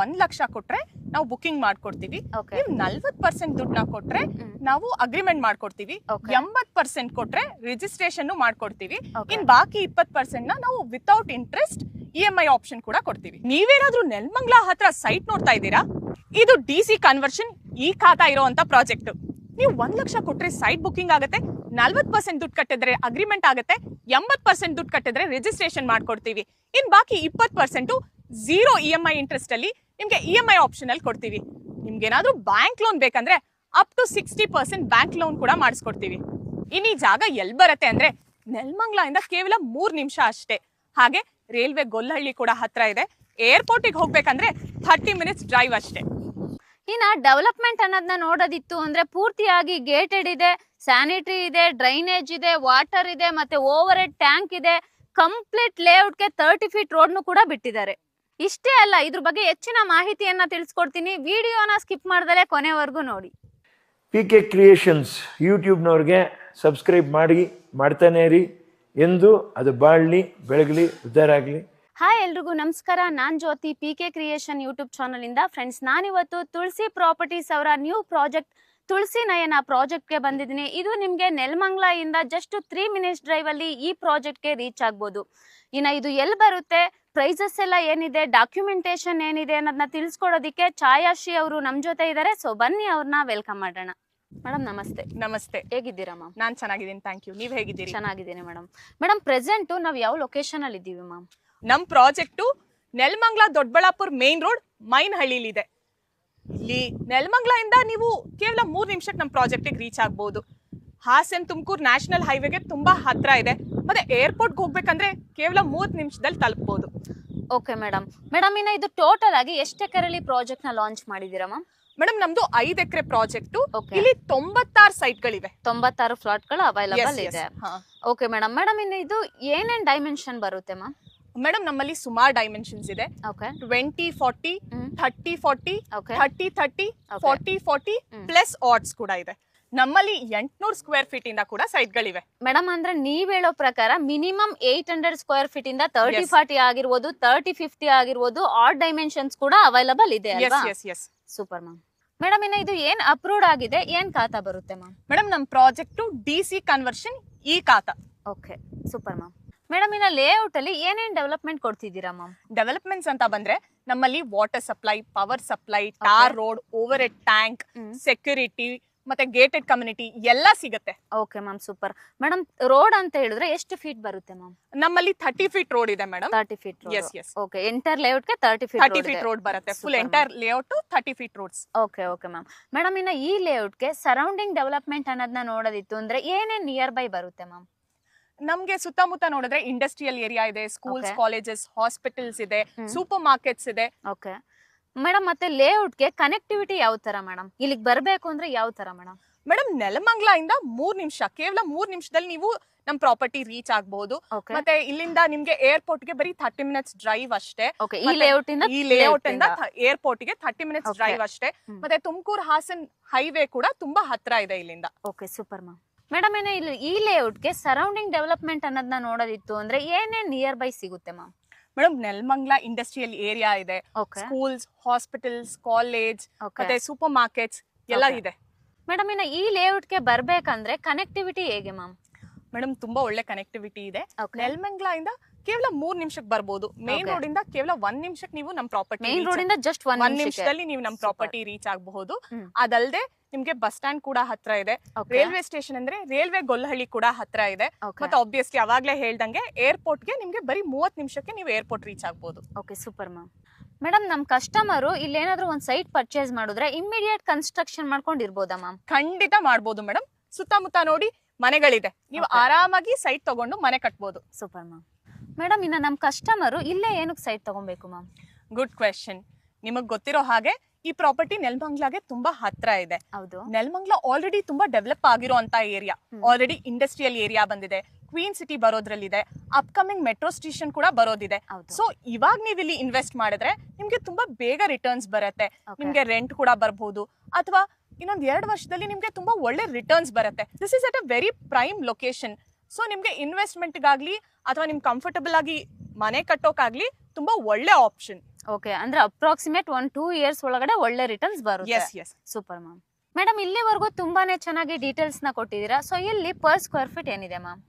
1 ಲಕ್ಷ ಕೊಟ್ರೆ ನಾವು ಬುಕಿಂಗ್ ಮಾಡ್ಕೊಡ್ತೀವಿ. ನೀವು 40% ದುಡ್ಡನ್ನ ಕೊಟ್ರೆ ನಾವು ಅಗ್ರಿಮೆಂಟ್ ಮಾಡ್ಕೊಡ್ತೀವಿ. 80% ಕೊಟ್ರೆ ರಿಜಿಸ್ಟ್ರೇಷನ್ ಮಾಡ್ಕೊಡ್ತೀವಿ. ಇನ್ ಬಾಕಿ 20% ನ ನಾವು ವಿತೌಟ್ ಇಂಟ್ರೆಸ್ಟ್ EMI ಆಪ್ಷನ್ ಕೂಡ ಕೊಡ್ತೀವಿ. ನೀವೇನಾದ್ರೂ ನೆಲಮಂಗಲ ಹತ್ರ ಸೈಟ್ ನೋಡ್ತಾ ಇದ್ದೀರಾ? ಇದು DC ಕನ್ವರ್ಷನ್ ಈ ಖಾತಾ ಇರುವಂತ ಪ್ರಾಜೆಕ್ಟ್. ನೀವು 1 ಲಕ್ಷ ಕೊಟ್ರೆ ಸೈಟ್ ಬುಕಿಂಗ್ ಆಗುತ್ತೆ, 40% ದುಡ್ಡು ಕಟ್ಟಿದ್ರೆ ಅಗ್ರಿಮೆಂಟ್ ಆಗುತ್ತೆ, 80% ದುಡ್ಡು ಕಟ್ಟಿದ್ರೆ ರಿಜಿಸ್ಟ್ರೇಷನ್ ಮಾಡ್ಕೊಡ್ತೀವಿ. ಇನ್ ಬಾಕಿ 20% 0 EMI ಇಂಟ್ರೆಸ್ಟ್ ಅಲ್ಲಿ ನಿಮ್ಗೆ EMI ಆಪ್ಷನ್ ಅಲ್ಲಿ ಕೊಡ್ತೀವಿ. ನಿಮ್ಗೆ ಏನಾದ್ರೂ ಬ್ಯಾಂಕ್ ಲೋನ್ ಬೇಕಂದ್ರೆ ಅಪ್ ಟು 60% ಬ್ಯಾಂಕ್ ಲೋನ್ ಕೂಡ ಮಾಡಿಸ್ಕೊಡ್ತೀವಿ. ಇನ್ನು ಈ ಜಾಗ ಎಲ್ಲಿ ಬರುತ್ತೆ ಅಂದ್ರೆ ನೆಲಮಂಗಲ ಇಂದ ಕೇವಲ 3 ನಿಮಿಷ ಅಷ್ಟೇ. ಹಾಗೆ ರೈಲ್ವೆ ಗೊಲ್ಲಹಳ್ಳಿ ಕೂಡ ಹತ್ರ ಇದೆ. ಏರ್ಪೋರ್ಟಿಗೆ ಹೋಗ್ಬೇಕಂದ್ರೆ 30 ಮಿನಿಟ್ಸ್ ಡ್ರೈವ್ ಅಷ್ಟೇ. ಇನ್ನ ಡೆವಲಪ್ಮೆಂಟ್ ಅನ್ನೋದನ್ನ ನೋಡೋದಿತ್ತು ಅಂದ್ರೆ ಪೂರ್ತಿಯಾಗಿ ಗೇಟೆಡ್ ಇದೆ, ಸ್ಯಾನಿಟರಿ ಇದೆ, ಡ್ರೈನೇಜ್ ಇದೆ, ವಾಟರ್ ಇದೆ, ಮತ್ತೆ ಓವರ್ ಹೆಡ್ ಟ್ಯಾಂಕ್ ಇದೆ. ಕಂಪ್ಲೀಟ್ ಲೇಔಟ್ಗೆ 30 ಫೀಟ್ ರೋಡ್ನು ಕೂಡ ಬಿಟ್ಟಿದ್ದಾರೆ. ಇಷ್ಟೇ ಅಲ್ಲ, ಇದ್ರ ಬಗ್ಗೆ ಹೆಚ್ಚಿನ ಮಾಹಿತಿಯನ್ನ ತಿಳಿಸ್ಕೊಡ್ತೀನಿ. ವಿಡಿಯೋನ ಸ್ಕಿಪ್ ಮಾಡ್ದಲೇ ಕೊನೆವರೆಗೂ ನೋಡಿ. PK ಕ್ರಿಯೇಷನ್ಸ್ ಯೂಟ್ಯೂಬ್ನವ್ರಿಗೆ ಸಬ್ಸ್ಕ್ರೈಬ್ ಮಾಡ್ತಾನೆ ಇರಿ. ಎಂದು ಅದು ಬಾಳ್ಲಿ, ಬೆಳಗಲಿ, ಉದ್ಧಾರ ಆಗಲಿ. ಹಾಯ್ ಎಲ್ರಿಗೂ ನಮಸ್ಕಾರ. ನಾನ್ ಜ್ಯೋತಿ, PK ಕ್ರಿಯೇಷನ್ ಯೂಟ್ಯೂಬ್ ಚಾನಲ್ ಇಂದ. ಫ್ರೆಂಡ್ಸ್, ನಾನಿವತ್ತು ತುಳಸಿ ಪ್ರಾಪರ್ಟೀಸ್ ಅವರ ನ್ಯೂ ಪ್ರಾಜೆಕ್ಟ್ ತುಳಸಿ ನಯನ ಪ್ರಾಜೆಕ್ಟ್ಗೆ ಬಂದಿದ್ದೀನಿ. ಇದು ನಿಮಗೆ ನೆಲಮಂಗಲ ಇಂದ ಜಸ್ಟ್ 3 ಮಿನಿಟ್ಸ್ ಡ್ರೈವ್ ಅಲ್ಲಿ ಈ ಪ್ರಾಜೆಕ್ಟ್ಗೆ ರೀಚ್ ಆಗ್ಬೋದು. ಇನ್ನು ಇದು ಎಲ್ಲಿ ಬರುತ್ತೆ, ಪ್ರೈಸಸ್ ಎಲ್ಲ ಏನಿದೆ, ಡಾಕ್ಯುಮೆಂಟೇಶನ್ ಏನಿದೆ ಅನ್ನೋದನ್ನ ತಿಳಿಸ್ಕೊಡೋದಕ್ಕೆ ಛಾಯಾಶ್ರೀ ಅವರು ನಮ್ಮ ಜೊತೆ ಇದ್ದಾರೆ. ಸೊ ಬನ್ನಿ, ಅವ್ರನ್ನ ವೆಲ್ಕಮ್ ಮಾಡೋಣ. ಮೇಡಮ್ ನಮಸ್ತೆ. ನಮಸ್ತೆ, ಹೇಗಿದ್ದೀರಾ ಮ್ಯಾಮ್? ನಾನ್ ಚೆನ್ನಾಗಿದ್ದೀನಿ, ಥ್ಯಾಂಕ್ ಯು. ನೀವ್ ಹೇಗಿದ್ದೀರಿ? ಚೆನ್ನಾಗಿದ್ದೀನಿ ಮೇಡಮ್. ಮೇಡಮ್, ಪ್ರೆಸೆಂಟ್ ನಾವು ಯಾವ ಲೊಕೇಶನ್ ಅಲ್ಲಿ ಇದ್ದೀವಿ ಮ್ಯಾಮ್? ನಮ್ project Nelamangala Doddaballapur main road ಮೈನಹಳ್ಳಿಲಿ ಇದೆ. ಇಲ್ಲಿ ನೆಲಮಂಗಲ ಇಂದ ನೀವು ಕೇವಲ 3 ನಿಮಿಷಕ್ಕೆ ನಮ್ಮ ಪ್ರಾಜೆಕ್ಟಿಗೆ ರೀಚ್ ಆಗ್ಬಹುದು. ಹಾಸನ್ ತುಮಕೂರು ನ್ಯಾಷನಲ್ ಹೈವೇಗೆ ತುಂಬಾ ಹತ್ರ ಇದೆ. ಮತ್ತೆ ಏರ್ಪೋರ್ಟ್ಗೆ ಹೋಗ್ಬೇಕಂದ್ರೆ ಕೇವಲ 30 ನಿಮಿಷದಲ್ಲಿ ತಲುಪಬಹುದು. Okay madam. ಇನ್ನ ಇದು ಟೋಟಲ್ ಆಗಿ ಎಷ್ಟು ಎಕರೆಲಿ ಪ್ರಾಜೆಕ್ಟ್ ನ ಲಾಂಚ್ ಮಾಡಿದೀರಾ ಮ್ಯಾಮ್? ಮೇಡಮ್, ನಮ್ದು 5 ಎಕರೆ ಪ್ರಾಜೆಕ್ಟ್. ಇಲ್ಲಿ 96 ಸೈಟ್ಗಳಿವೆ, 96 ಫ್ಲಾಟ್ಗಳು ಅವೈಲಬಲ್ ಇದೆ. Okay madam. ಇನ್ನು ಇದು ಏನೇನ್ ಡೈಮೆನ್ಷನ್ ಬರುತ್ತೆ ಮ್ಯಾಮ್? ಮೇಡಮ್, ನಮ್ಮಲ್ಲಿ ಸುಮಾರು ಡೈಮೆನ್ಷನ್ಸ್ ಇದೆ. 20-40, 30-40, 30-30, 40-40 ಪ್ಲಸ್ ಆಡ್ಸ್ ಕೂಡ ಇದೆ. ನಮ್ಮಲ್ಲಿ 800 ಸ್ಕ್ವೇರ್ ಫೀಟ್ ಇಂದ ಕೂಡ ಸೈಟ್ಗಳಿವೆ. ಮೇಡಮ್, ಅಂದ್ರೆ ನೀವ್ ಹೇಳೋ ಪ್ರಕಾರ ಮಿನಿಮಮ್ 800 ಸ್ಕ್ವೇರ್ ಫೀಟ್ ಇಂದ 30-40 ಆಗಿರ್ಬೋದು, 30-50 ಆಗಿರ್ಬೋದು, ಆಡ್ ಡೈಮೆನ್ಷನ್ಸ್ ಕೂಡ ಅವೈಲಬಲ್ ಇದೆ ಅಲ್ವಾ? Super ma'am. ಮೇಡಮ್, ಇನ್ನು ಇದು ಏನ್ ಅಪ್ರೂವ್ಡ್ ಆಗಿದೆ, ಏನ್ ಖಾತಾ ಬರುತ್ತೆ ಮ್ಯಾಮ್? ಮೇಡಮ್, ನಮ್ ಪ್ರಾಜೆಕ್ಟ್ DC ಕನ್ವರ್ಷನ್ ಈ khata. Okay, super ma'am. Madam, ಇನ್ನ ಲೇಔಟ್ ಅಲ್ಲಿ ಏನೇನ್ ಡೆವಲಪ್ಮೆಂಟ್ ಕೊಡ್ತಿದ್ದೀರಾ ಮ್ಯಾಮ್? ಡೆವಲಪ್ಮೆಂಟ್ಸ್ ಅಂತ ಬಂದ್ರೆ ನಮ್ಮಲ್ಲಿ water supply, power supply, tar road, over head tank, security ಮತ್ತೆ ಗೇಟೆಡ್ ಕಮ್ಯುನಿಟಿ ಎಲ್ಲ ಸಿಗುತ್ತೆ. Okay ma'am, super. Madam, road ಅಂತ ಹೇಳಿದ್ರೆ ಎಷ್ಟು ಫೀಟ್ ಬರುತ್ತೆ ಮ್ಯಾಮ್? ನಮ್ಮಲ್ಲಿ 30 ಫೀಟ್ ರೋಡ್ ಇದೆ madam. 30 feet. Yes. Okay, entire layout ಗೆ 30 ಫೀಟ್ ರೋಡ್ ಬರುತ್ತೆ. Full enter layout 30 feet roads. Okay ma'am. Madam, ಇನ್ನ ಈ ಲೇಔಟ್ ಗೆ ಸರೌಂಡಿಂಗ್ ಡೆವಲಪ್ಮೆಂಟ್ ಅನ್ನೋದನ್ನ ನೋಡೋದಿತ್ತು ಅಂದ್ರೆ ಏನೇನ್ ನಿಯರ್ ಬೈ ಬರುತ್ತೆ ಮ್ಯಾಮ್? ನಮ್ಗೆ ಸುತ್ತಮುತ್ತ ನೋಡಿದ್ರೆ ಇಂಡಸ್ಟ್ರಿಯಲ್ ಏರಿಯಾ ಇದೆ, ಸ್ಕೂಲ್ಸ್, ಕಾಲೇಜಸ್, ಹಾಸ್ಪಿಟಲ್ಸ್ ಇದೆ, ಸೂಪರ್ ಮಾರ್ಕೆಟ್ಸ್ ಇದೆ. ಓಕೆ ಮೇಡಮ್, ಮತ್ತೆ ಲೇಔಟ್ ಗೆ ಕನೆಕ್ಟಿವಿಟಿ ಯಾವ ತರ ಮೇಡಮ್? ಇಲ್ಲಿಗೆ ಬರ್ಬೇಕು ಅಂದ್ರೆ ಯಾವ ತರ ಮೇಡಮ್? ಮೇಡಮ್, ನೆಲಮಂಗಲ ಇಂದ 3 ನಿಮಿಷ, ಕೇವಲ 3 ನಿಮಿಷದಲ್ಲಿ ನೀವು ನಮ್ ಪ್ರಾಪರ್ಟಿ ರೀಚ್ ಆಗಬಹುದು. ಮತ್ತೆ ಇಲ್ಲಿಂದ ನಿಮ್ಗೆ ಏರ್ಪೋರ್ಟ್ ಗೆ ಬರೀ 30 ಮಿನಿಟ್ಸ್ ಡ್ರೈವ್ ಅಷ್ಟೇ. ಈ ಲೇಔಟ್ ಇಂದ ಏರ್ಪೋರ್ಟ್ ಗೆ 30 ಮಿನಿಟ್ಸ್ ಡ್ರೈವ್ ಅಷ್ಟೇ. ಮತ್ತೆ ತುಮಕೂರು ಹಾಸನ್ ಹೈವೇ ಕೂಡ ತುಂಬಾ ಹತ್ರ ಇದೆ ಇಲ್ಲಿಂದ. Okay, super ma'am. ಮೇಡಮ್, ಇಲ್ಲಿ ಈ ಲೇಔಟ್ ಗೆ ಸರೌಂಡಿಂಗ್ ಡೆವಲಪ್ಮೆಂಟ್ ಅನ್ನೋದನ್ನ ನೋಡೋದಿತ್ತು ಅಂದ್ರೆ ಏನೇನ್ ನಿಯರ್ ಬೈ ಸಿಗುತ್ತೆ ma'am? Madam, Nelamangala industrial area ಇದೆ, ಸ್ಕೂಲ್ಸ್, ಹಾಸ್ಪಿಟಲ್ಸ್, ಕಾಲೇಜ್ ಮತ್ತೆ ಸೂಪರ್ ಮಾರ್ಕೆಟ್ಸ್ ಎಲ್ಲ ಇದೆ. ಮೇಡಮ್, ಇನ್ನ ಈ ಲೇಔಟ್ ಗೆ ಬರ್ಬೇಕಂದ್ರೆ ಕನೆಕ್ಟಿವಿಟಿ ಹೇಗೆ ಮ್ಯಾಮ್? ಮೇಡಮ್, ತುಂಬಾ ಒಳ್ಳೆ ಕನೆಕ್ಟಿವಿಟಿ ಇದೆ. ನೆಲಮಂಗಲ ಇಂದ ಕೇವಲ 3 ನಿಮಿಷಕ್ಕೆ ಬರ್ಬೋದು. ಮೇನ್ ರೋಡ್ ಇಂದ ಕೇವಲ 1 ನಿಮಿಷಕ್ಕೆ ನೀವು ನಮ್ ಪ್ರಾಪರ್ಟಿ, ಮೇನ್ ರೋಡ್ ಇಂದ ಜಸ್ಟ್ 1 ನಿಮಿಷದಲ್ಲಿ ನೀವು ನಮ್ ಪ್ರಾಪರ್ಟಿ ರೀಚ್ ಆಗಬಹುದು. ಅದಲ್ಲದೆ ನಿಮ್ಗೆ ಬಸ್ ಸ್ಟ್ಯಾಂಡ್ ಕೂಡ ಹತ್ರ ಇದೆ. ರೈಲ್ವೆ ಸ್ಟೇಷನ್ ಅಂದ್ರೆ ರೈಲ್ವೆ ಗೊಲ್ಲಹಳ್ಳಿ ಕೂಡ ಹತ್ರ ಇದೆ. ಮತ್ತೆ ಆಬ್ವಿಯಸ್ಲಿ ಅವಾಗ್ಲೇ ಹೇಳ್ದಂಗೆ ಏರ್ಪೋರ್ಟ್ ಗೆ ನಿಮ್ಗೆ ಬರೀ 30 ನಿಮಿಷಕ್ಕೆ ನೀವು ಏರ್ಪೋರ್ಟ್ ರೀಚ್ ಆಗಬಹುದು. Okay, super ma'am. ಮೇಡಮ್, ನಮ್ ಕಸ್ಟಮರ್ ಇಲ್ಲೇನಾದ್ರೂ ಒಂದ್ ಸೈಟ್ ಪರ್ಚೇಸ್ ಮಾಡಿದ್ರೆ ಇಮಿಡಿಯೇಟ್ ಕನ್ಸ್ಟ್ರಕ್ಷನ್ ಮಾಡ್ಕೊಂಡು ಇರ್ಬೋದಾ ಮ್ಯಾಮ್? ಖಂಡಿತ ಮಾಡ್ಬೋದು ಮೇಡಮ್. ಸುತ್ತಮುತ್ತ ನೋಡಿ ಮನೆಗಳಿದೆ, ನೀವು ಆರಾಮಾಗಿ ಸೈಟ್ ತಗೊಂಡು ಮನೆ ಕಟ್ಬೋದು. Super ma'am. ಮೇಡಮ್, ಇನ್ನ ನಮ್ ಕಸ್ಟಮರ್ ಇಲ್ಲೇ ಏನಕ್ಕೆ ಸೈಟ್ ತಗೊಬೇಕು ಮ್ಯಾಮ್? Good question. ನಿಮಗ್ ಗೊತ್ತಿರೋ ಹಾಗೆ ಈ ಪ್ರಾಪರ್ಟಿ ನೆಲಮಂಗಲಗೆ ತುಂಬಾ ಹತ್ರ ಇದೆ. ನೆಲಮಂಗಲ ಆಲ್ರೆಡಿ ತುಂಬಾ ಡೆವಲಪ್ ಆಗಿರುವಂತ ಏರಿಯಾ. ಆಲ್ರೆಡಿ ಇಂಡಸ್ಟ್ರಿಯಲ್ ಏರಿಯಾ ಬಂದಿದೆ, ಕ್ವೀನ್ ಸಿಟಿ ಬರೋದ್ರಲ್ಲಿದೆ, ಅಪ್ಕಮಿಂಗ್ ಮೆಟ್ರೋ ಸ್ಟೇಷನ್ ಕೂಡ ಬರೋದಿದೆ. ಸೊ ಇವಾಗ ನೀವು ಇಲ್ಲಿ ಇನ್ವೆಸ್ಟ್ ಮಾಡಿದ್ರೆ ನಿಮ್ಗೆ ತುಂಬಾ ಬೇಗ ರಿಟರ್ನ್ಸ್ ಬರುತ್ತೆ. ನಿಮ್ಗೆ ರೆಂಟ್ ಕೂಡ ಬರ್ಬಹುದು, ಅಥವಾ ಇನ್ನೊಂದ್ 2 ವರ್ಷದಲ್ಲಿ ನಿಮ್ಗೆ ತುಂಬಾ ಒಳ್ಳೆ ರಿಟರ್ನ್ಸ್ ಬರುತ್ತೆ. This is at a very prime location. So ನಿಮ್ಗೆ ಇನ್ವೆಸ್ಟ್ಮೆಂಟ್ಗಾಗ್ಲಿ ಅಥವಾ ನಿಮ್ ಕಂಫರ್ಟಬಲ್ ಆಗಿ ಮನೆ ಕಟ್ಟೋಕಾಗ್ಲಿ ತುಂಬಾ ಒಳ್ಳೆ ಆಪ್ಷನ್. ಓಕೆ, ಅಂದ್ರೆ ಅಪ್ರಾಕ್ಸಿಮೇಟ್ 1-2 ಇಯರ್ಸ್ ಒಳಗಡೆ ಒಳ್ಳೆ ರಿಟರ್ನ್ಸ್ ಬರುತ್ತೆ. Yes yes. Super ma'am. Madam ಇಲ್ಲಿವರೆಗೂ ತುಂಬಾನೇ ಚೆನ್ನಾಗಿ ಡೀಟೇಲ್ಸ್ ನ ಕೊಟ್ಟಿದ್ದೀರಾ. ಸೊ ಇಲ್ಲಿ ಪರ್ ಸ್ಕ್ವೇರ್ ಫೀಟ್ ಏನಿದೆ ಮ್ಯಾಮ್?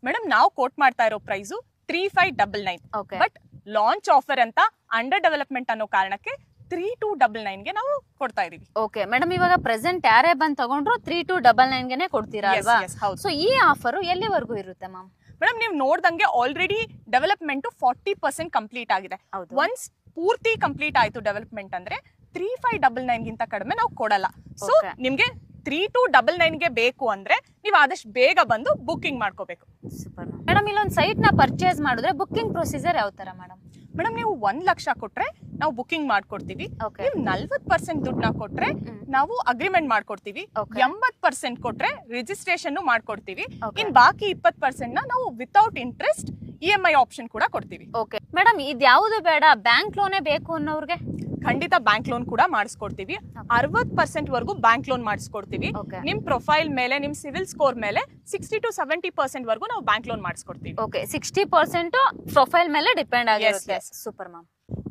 ಮೇಡಮ್ ನಾವು ಕೋಟ್ ಮಾಡ್ತಾ ಇರೋ price 3599. Okay, but launch offer ಅಂತ ಅಂಡರ್ ಡೆವಲಪ್ಮೆಂಟ್ ಅನ್ನೋ ಕಾರಣಕ್ಕೆ 3299 ಗೆ ನಾವು ಕೊಡ್ತಾ ಇದೀವಿ. ಓಕೆ ಮೇಡಮ್, ಇವಾಗ ಪ್ರೆಸೆಂಟ್ ಯಾರೇ ಬಂದ್ ತಗೊಂಡ್ರು 3299 ಗೆನೆ ಕೊಡ್ತೀರಾ ಅಲ್ವಾ? ಹೌದು. ಸೊ ಈ ಆಫರ್ ಎಲ್ಲಿವರೆಗೂ ಇರುತ್ತೆ ಮ್ಯಾಮ್? ಮೇಡಮ್ ನೀವು ನೋಡ್ದಂಗೆ ಆಲ್ರೆಡಿ ಡೆವಲಪ್ಮೆಂಟ್ 40% ಕಂಪ್ಲೀಟ್ ಆಗಿದೆ. ಹೌದು. ಒನ್ಸ್ ಪೂರ್ತಿ ಕಂಪ್ಲೀಟ್ ಆಯ್ತು ಡೆವಲಪ್ಮೆಂಟ್ ಅಂದ್ರೆ 3599 ಗಿಂತ ಕಡಿಮೆ ನಾವು ಕೊಡಲ್ಲ. So Okay. ನಿಮ್ಗೆ 3299 ಗೆ ಬೇಕು ಅಂದ್ರೆ ನೀವು ಆದಷ್ಟು ಬೇಗ ಬಂದು ಬುಕ್ಕಿಂಗ್ ಮಾಡ್ಕೋಬೇಕು. Super madam. ಇಲ್ಲೊಂದು ಸೈಟ್ ನ ಪರ್ಚೇಸ್ ಮಾಡಿದ್ರೆ ಬುಕ್ಕಿಂಗ್ ಪ್ರೊಸೀಜರ್ ಯಾವ ತರ ಮೇಡಮ್? ಮೇಡಮ್ ನೀವು 1 ಲಕ್ಷ ಕೊಟ್ರೆ ನಾವು ಬುಕ್ಕಿಂಗ್ ಮಾಡ್ಕೊಡ್ತೀವಿ. Okay. ನೀವು 40% ದುಡ್ಡನ್ನ ಕೊಟ್ರೆ ನಾವು ಅಗ್ರಿಮೆಂಟ್ ಮಾಡ್ಕೊಡ್ತೀವಿ. Okay. 80% ಕೊಟ್ರೆ ರಿಜಿಸ್ಟ್ರೇಷನ್ ಮಾಡ್ಕೊಡ್ತೀವಿ. Okay. ಇನ್ ಬಾಕಿ 20% ನ ನಾವು ವಿತೌಟ್ ಇಂಟ್ರೆಸ್ಟ್ EMI ಆಪ್ಷನ್ ಕೂಡ ಕೊಡ್ತೀವಿ. ಓಕೆ ಮೇಡಮ್, ಇದ್ಯಾವುದು ಬೇಡ ಬ್ಯಾಂಕ್ ಲೋನೇ ಬೇಕು ಅನ್ನೋರ್ಗೆ ಖಂಡಿತ ಬ್ಯಾಂಕ್ ಲೋನ್ ಕೂಡ ಮಾಡಿಸ್ಕೊಡ್ತೀವಿ. 60% ವರೆಗೂ ಬ್ಯಾಂಕ್ ಲೋನ್ ಮಾಡಿಸ್ಕೊಡ್ತೀವಿ. Okay. ನಿಮ್ ಪ್ರೊಫೈಲ್ ಮೇಲೆ ನಿಮ್ ಸಿವಿಲ್ ಸ್ಕೋರ್ ಮೇಲೆ 60 to 70% ವರೆಗೂ ನಾವು ಬ್ಯಾಂಕ್ ಲೋನ್ ಮಾಡಿಸ್ಕೊಡ್ತೀವಿ. ಓಕೆ, 60% ಪ್ರೊಫೈಲ್ ಮೇಲೆ ಡಿಪೆಂಡ್ ಆಗಿರುತ್ತೆ. yes. Super ma'am.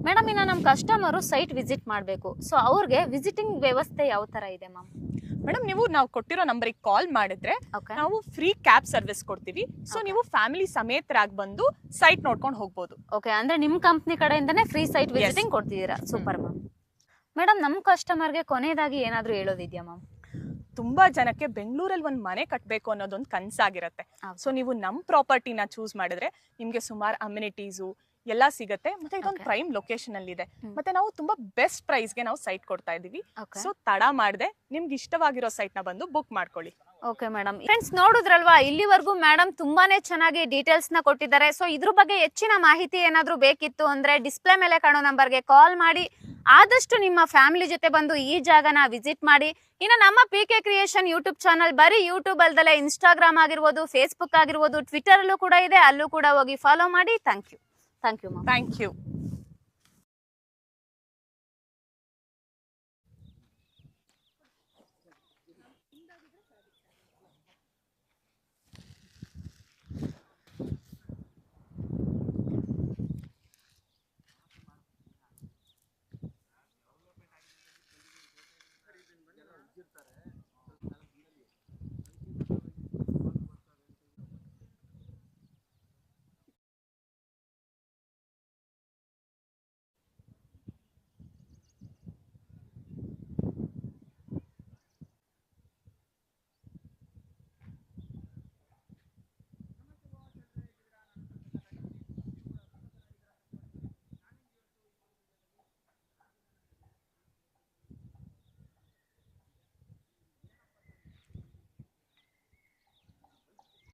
ಮೇಡಮ್ ಇನ್ನ ನಮ್ ಕಸ್ಟಮರು ಸೈಟ್ ವಿಸಿಟ್ ಮಾಡಬೇಕು. ಸೊ ಅವ್ರಿಗೆ ವಿಸಿಟಿಂಗ್ ವ್ಯವಸ್ಥೆ ಯಾವ ತರ ಇದೆ ಮ್ಯಾಮ್? ಮೇಡಮ್ ನಾವು ಕೊಟ್ಟಿರೋ ನಂಬರಿಗೆ ಕಾಲ್ ಮಾಡಿದ್ರೆ Okay. ನಾವು ಫ್ರೀ ಕ್ಯಾಬ್ ಸರ್ವಿಸ್ ಕೊಡ್ತೀವಿ. ಸೊ ನೀವು ಫ್ಯಾಮಿಲಿ ಸಮೇತರಾಗಿ ಬಂದು ಸೈಟ್ ನೋಡ್ಕೊಂಡು ಹೋಗ್ಬೋದು. ಓಕೆ, ಅಂದ್ರೆ ನಿಮ್ ಕಂಪ್ನಿ ಕಡೆಯಿಂದನೇ ಫ್ರೀ ಸೈಟ್ ವಿಸಿಟಿಂಗ್ ಕೊಡ್ತಿದ್ದೀರಾ. Super ma'am. ಮೇಡಮ್ ನಮ್ ಕಸ್ಟಮರ್ಗೆ ಕೊನೆಯದಾಗಿ ಏನಾದ್ರು ಹೇಳೋದಿದ್ಯಾ ಮ್ಯಾಮ್? ತುಂಬಾ ಜನಕ್ಕೆ ಬೆಂಗಳೂರಲ್ಲಿ ಒಂದು ಮನೆ ಕಟ್ಟಬೇಕು ಅನ್ನೋದೊಂದು ಕನಸಾಗಿರುತ್ತೆ. ಹೌದು. ಸೊ ನೀವು ನಮ್ ಪ್ರಾಪರ್ಟಿನ ಚೂಸ್ ಮಾಡಿದ್ರೆ ನಿಮ್ಗೆ ಸುಮಾರು ಅಮ್ಯುನಿಟೀಸು ಎಲ್ಲ ಸಿಗುತ್ತೆ. ಮತ್ತೆ ಇದೊಂದು Okay. ಪ್ರೈಮ್ ಲೊಕೇಶನ್ ಅಲ್ಲಿ ಇದೆ. ಮತ್ತೆ ನಾವು ತುಂಬಾ ಬೆಸ್ಟ್ ಪ್ರೈಸ್ ಗೆ ನಾವು ಸೈಟ್ ಕೊಡ್ತಾ ಇದೀವಿ. Okay. ಸೊ ತಡ ಮಾಡದೆ ನಿಮ್ಗೆ ಇಷ್ಟವಾಗಿರೋ ಸೈಟ್ ನ ಬಂದು ಬುಕ್ ಮಾಡ್ಕೊಳ್ಳಿ. Okay madam. ಫ್ರೆಂಡ್ಸ್ ನೋಡಿದ್ರಲ್ವಾ, ಇಲ್ಲಿವರೆಗೂ ಮೇಡಮ್ ತುಂಬಾನೇ ಚೆನ್ನಾಗಿ ಡೀಟೇಲ್ಸ್ ನ ಕೊಟ್ಟಿದ್ದಾರೆ. ಸೊ ಇದ್ರ ಬಗ್ಗೆ ಹೆಚ್ಚಿನ ಮಾಹಿತಿ ಏನಾದ್ರು ಬೇಕಿತ್ತು ಅಂದ್ರೆ ಡಿಸ್ಪ್ಲೇ ಮೇಲೆ ಕಾಣೋ ನಂಬರ್ಗೆ ಕಾಲ್ ಮಾಡಿ ಆದಷ್ಟು ನಿಮ್ಮ ಫ್ಯಾಮಿಲಿ ಜೊತೆ ಬಂದು ಈ ಜಾಗನ ವಿಸಿಟ್ ಮಾಡಿ. ಇನ್ನು ನಮ್ಮ PK ಕ್ರಿಯೇಷನ್ ಯೂಟ್ಯೂಬ್ ಚಾನಲ್ ಬರೀ ಯೂಟ್ಯೂಬ್ ಅಲ್ದಲೆ ಇನ್ಸ್ಟಾಗ್ರಾಮ್ ಆಗಿರ್ಬೋದು, ಫೇಸ್ಬುಕ್ ಆಗಿರ್ಬೋದು, ಟ್ವಿಟರ್ ಅಲ್ಲೂ ಕೂಡ ಇದೆ. ಅಲ್ಲೂ ಕೂಡ ಹೋಗಿ ಫಾಲೋ ಮಾಡಿ. Thank you ma'am. Thank you.